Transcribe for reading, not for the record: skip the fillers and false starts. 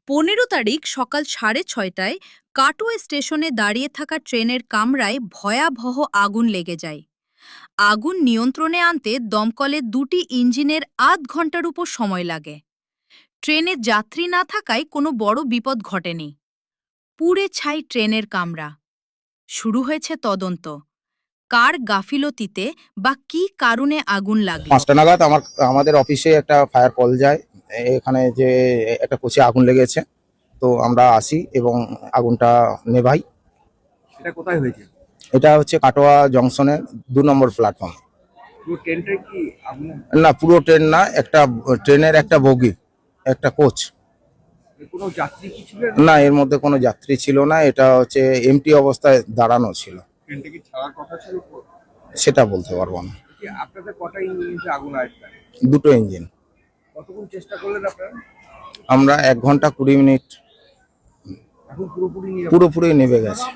15 তারিখ সকাল 6:30টায় কাটোয়া স্টেশনে দাঁড়িয়ে থাকা ট্রেনের কামরায় ভয়াবহ আগুন লেগে যায়। আগুন নিয়ন্ত্রণে আনতে দমকলের 2টি ইঞ্জিনের আধ ঘন্টার উপর সময় লাগে। ট্রেনে যাত্রী না থাকায় কোনো বড় বিপদ ঘটেনি। পুড়ে ছাই ট্রেনের কামরা। শুরু হয়েছে তদন্ত। কার গাফিলতিতে বা কী কারণে আগুন লাগলো? 5টা নাগাদ আমাদের অফিসে একটা ফায়ার কল যায়। এখানে যে একটা কোচে আগুন লেগেছে, তো আমরা আসি এবং আগুনটা নেভাই। এটা কোথায় হয়েছে? এটা হচ্ছে কাটোয়া জংশনের 2 নম্বর প্ল্যাটফর্ম। পুরো ট্রেনটাই কি আগুন? না, পুরো ট্রেন না, একটা ট্রেনের একটা বগি, একটা কোচ। কোনো যাত্রী কি ছিলেন? না, এর মধ্যে কোনো যাত্রী ছিল না। এটা হচ্ছে এমটি অবস্থায় দাঁড়ানো ছিল। ট্রেনটা কি ছাড়ার কথা ছিল? সেটা বলতে পারবো না। আপনাদের কটা ইঞ্জিনে আগুন আসবে? 2টো ইঞ্জিন। কতক্ষণ চেষ্টা করলেন আপনারা? আমরা 1 ঘন্টা 20 মিনিট এখন পুরোপুরি পুরোপুরি নেভে গেছে।